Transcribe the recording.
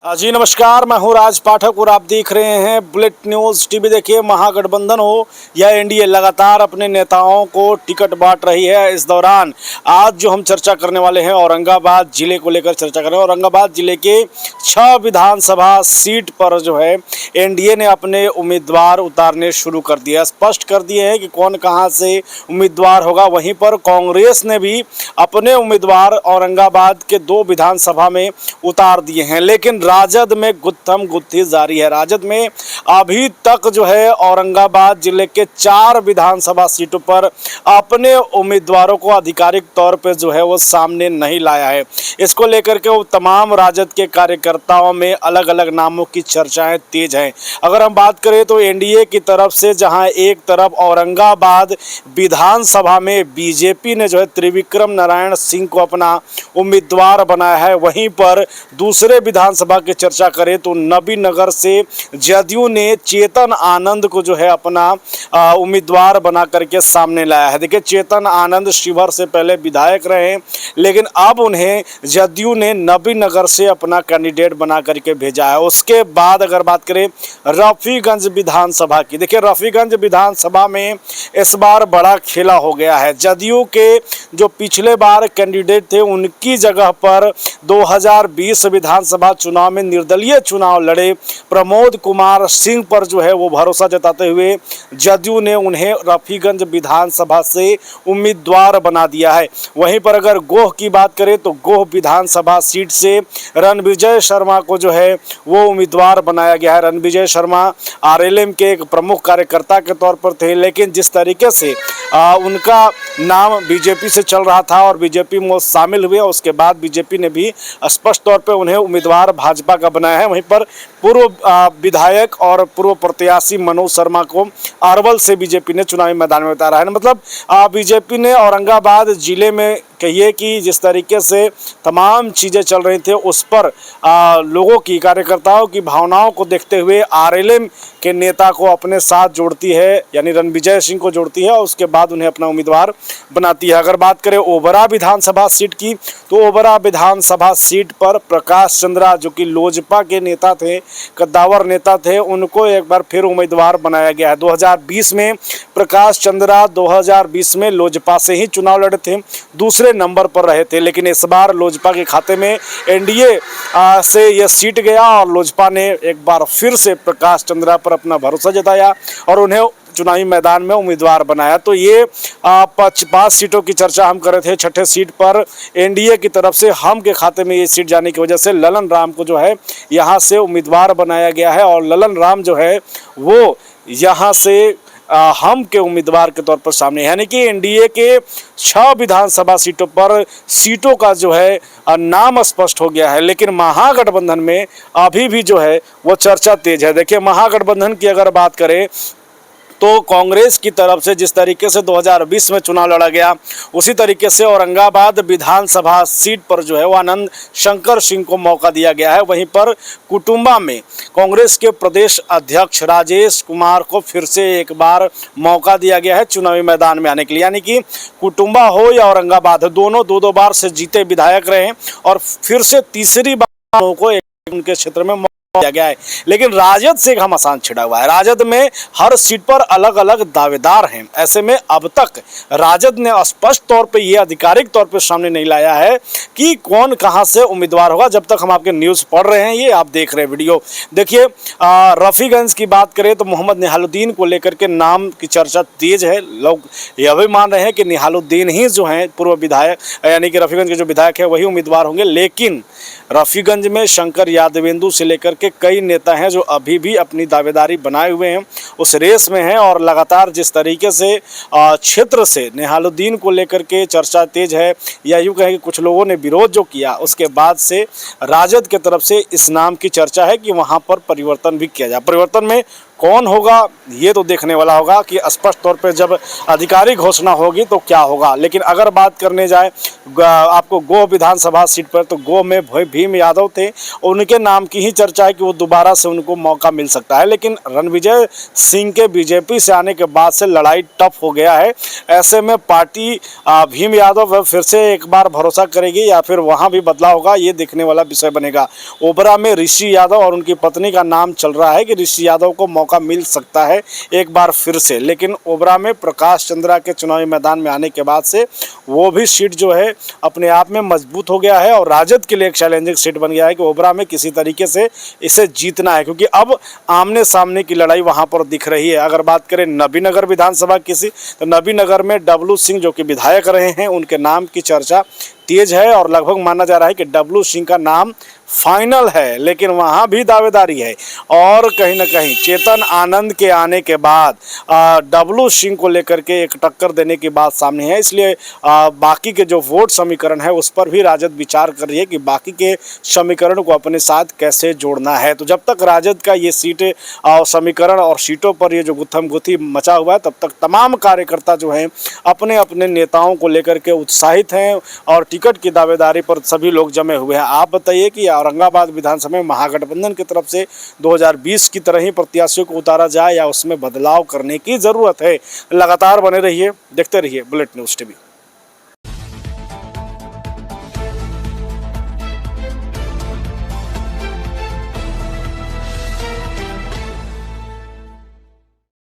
जी नमस्कार, मैं हूं राज पाठक और आप देख रहे हैं बुलेट न्यूज़ टीवी। देखिए, महागठबंधन हो या एनडीए लगातार अपने नेताओं को टिकट बांट रही है। इस दौरान आज जो हम चर्चा करने वाले हैं औरंगाबाद जिले को लेकर चर्चा कर रहे हैं। औरंगाबाद जिले के 6 विधानसभा सीट पर जो है एनडीए ने अपने उम्मीदवार उतारने शुरू कर दिया, स्पष्ट कर दिए हैं कि कौन कहां से उम्मीदवार होगा। वहीं पर कांग्रेस ने भी अपने उम्मीदवार औरंगाबाद के 2 विधानसभा में उतार दिए हैं, लेकिन राजद में गुत्थम गुत्थी जारी है। राजद में अभी तक जो है औरंगाबाद जिले के 4 विधानसभा सीटों पर अपने उम्मीदवारों को आधिकारिक तौर पर जो है वो सामने नहीं लाया है। इसको लेकर के वो तमाम राजद के कार्यकर्ताओं में अलग अलग नामों की चर्चाएं तेज हैं। अगर हम बात करें तो एनडीए की तरफ से जहां एक तरफ औरंगाबाद विधानसभा में बीजेपी ने जो है त्रिविक्रम नारायण सिंह को अपना उम्मीदवार बनाया है, वहीं पर दूसरे विधानसभा की चर्चा करें तो नबीनगर से जदयू ने चेतन आनंद को जो है अपना उम्मीदवार बना करके सामने लाया है। देखिए, चेतन आनंद शिवहर से पहले विधायक रहे, लेकिन अब उन्हें जदयू ने नबीनगर से अपना कैंडिडेट बना करके भेजा है। उसके बाद अगर बात करें रफीगंज विधानसभा की, देखिए रफीगंज विधानसभा में इस बार बड़ा खेला हो गया है। जदयू के जो पिछले बार कैंडिडेट थे उनकी जगह पर 2020 विधानसभा चुनाव में निर्दलीय चुनाव लड़े प्रमोद कुमार सिंह पर जो है वो भरोसा जताते हुए जदयू ने उन्हें रफीगंज विधानसभा से उम्मीदवार बना दिया है। वहीं पर अगर गोह की बात करें तो गोह विधानसभा सीट से रणविजय शर्मा को जो है वो उम्मीदवार बनाया गया है। रणविजय शर्मा आरएलएम के एक प्रमुख कार्यकर्ता के तौर पर थे, लेकिन जिस तरीके से उनका नाम बीजेपी से चल रहा था और बीजेपी में शामिल हुए, उसके बाद बीजेपी ने भी स्पष्ट तौर पर उन्हें उम्मीदवार भाजपा का बनाया है। वहीं पर पूर्व विधायक और पूर्व प्रत्याशी मनोज शर्मा को अरवल से बीजेपी ने चुनावी मैदान में उतारा है। मतलब बीजेपी ने औरंगाबाद जिले में कहिए कि जिस तरीके से तमाम चीज़ें चल रही थी उस पर लोगों की, कार्यकर्ताओं की भावनाओं को देखते हुए आरएलएम के नेता को अपने साथ जोड़ती है, यानी रणविजय सिंह को जोड़ती है और उसके बाद उन्हें अपना उम्मीदवार बनाती है। अगर बात करें ओबरा विधानसभा सीट की तो ओबरा विधानसभा सीट पर प्रकाश चंद्रा, जो कि लोजपा के नेता थे, कद्दावर नेता थे, उनको एक बार फिर उम्मीदवार बनाया गया है। 2020 में प्रकाश चंद्रा 2020 में लोजपा से ही चुनाव लड़े थे, दूसरे नंबर पर रहे थे, लेकिन इस बार लोजपा के खाते में एनडीए से यह सीट गया और लोजपा ने एक बार फिर से प्रकाश चंद्रा पर अपना भरोसा जताया और उन्हें चुनावी मैदान में उम्मीदवार बनाया। तो ये 5 सीटों की चर्चा हम कर रहे थे। 6ठे सीट पर एनडीए की तरफ से हम के खाते में ये सीट जाने की वजह से ललन राम को जो है यहाँ से उम्मीदवार बनाया गया है और ललन राम जो है वो यहाँ से हम के उम्मीदवार के तौर पर सामने, यानी कि एनडीए के 6 विधानसभा सीटों पर सीटों का जो है नाम स्पष्ट हो गया है। लेकिन महागठबंधन में अभी भी जो है वो चर्चा तेज है। देखिए, महागठबंधन की अगर बात करें तो कांग्रेस की तरफ से जिस तरीके से 2020 में चुनाव लड़ा गया, उसी तरीके से औरंगाबाद विधानसभा सीट पर जो है वो आनंद शंकर सिंह को मौका दिया गया है। वहीं पर कुटुंबा में कांग्रेस के प्रदेश अध्यक्ष राजेश कुमार को फिर से एक बार मौका दिया गया है चुनावी मैदान में आने के लिए, यानी कि कुटुंबा हो या औरंगाबाद, दोनों 2-2 बार से जीते विधायक रहे और फिर से तीसरी बार को उनके क्षेत्र में दिया गया है। लेकिन राजद से घमासान छिड़ा हुआ है। राजद में हर सीट पर अलग अलग दावेदार हैं। ऐसे में अब तक राजद ने स्पष्ट तौर पे ये आधिकारिक तौर पे सामने नहीं लाया है कि कौन कहां से उम्मीदवार होगा। जब तक हम आपके न्यूज़ पढ़ रहे हैं, ये आप देख रहे हैं वीडियो। देखिए, रफीगंज की बात करें तो मोहम्मद निहालुद्दीन को लेकर के नाम की चर्चा तेज है। लोग यह भी मान रहे हैं कि निहालुद्दीन ही जो हैं पूर्व विधायक, यानी कि रफीगंज के जो विधायक है वही उम्मीदवार होंगे। लेकिन रफीगंज में शंकर यादवेंदु से लेकर के कई नेता हैं जो अभी भी अपनी दावेदारी बनाए हुए हैं, उस रेस में हैं और लगातार जिस तरीके से क्षेत्र से निहालुद्दीन को लेकर के चर्चा तेज है, या यूँ कहें कि कुछ लोगों ने विरोध जो किया, उसके बाद से राजद के तरफ से इस नाम की चर्चा है कि वहाँ पर परिवर्तन भी किया जाए। परिवर्तन में कौन होगा ये तो देखने वाला होगा कि स्पष्ट तौर पे जब आधिकारिक घोषणा होगी तो क्या होगा। लेकिन अगर बात करने जाए आपको गोह विधानसभा सीट पर, तो गोह में भीम यादव थे, उनके नाम की ही चर्चा है कि वो दोबारा से उनको मौका मिल सकता है। लेकिन रणविजय सिंह के बीजेपी से आने के बाद से लड़ाई टफ हो गया है। ऐसे में पार्टी भीम यादव फिर से एक बार भरोसा करेगी या फिर वहाँ भी बदलाव होगा, ये देखने वाला विषय बनेगा। ओबरा में ऋषि यादव और उनकी पत्नी का नाम चल रहा है कि ऋषि यादव को मौका मिल सकता है एक बार फिर से। लेकिन ओबरा में प्रकाश चंद्रा के चुनावी मैदान में आने के बाद से वो भी सीट जो है अपने आप में मजबूत हो गया है और राजद के लिए एक चैलेंजिंग सीट बन गया है कि ओबरा में किसी तरीके से इसे जीतना है, क्योंकि अब आमने सामने की लड़ाई वहां पर दिख रही है। अगर बात करें नबीनगर विधानसभा किसी, तो नबीनगर में डब्लू सिंह जो कि विधायक रहे हैं, उनके नाम की चर्चा तेज है और लगभग माना जा रहा है कि डब्लू सिंह का नाम फाइनल है। लेकिन वहाँ भी दावेदारी है और कहीं ना कहीं चेतन आनंद के आने के बाद डब्लू सिंह को लेकर के एक टक्कर देने की बात सामने है। इसलिए बाकी के जो वोट समीकरण है उस पर भी राजद विचार कर रही है कि बाकी के समीकरण को अपने साथ कैसे जोड़ना है। तो जब तक राजद का ये सीटें समीकरण और सीटों पर ये जो गुत्थम गुत्थी मचा हुआ है, तब तक तमाम कार्यकर्ता जो हैं अपने अपने नेताओं को लेकर के उत्साहित हैं और टिकट की दावेदारी पर सभी लोग जमे हुए हैं। आप बताइए कि औरंगाबाद विधानसभा में महागठबंधन की तरफ से 2020 की तरह ही प्रत्याशियों को उतारा जाए या उसमें बदलाव करने की ज़रूरत है। लगातार बने रहिए, देखते रहिए बुलेट न्यूज़ टीवी।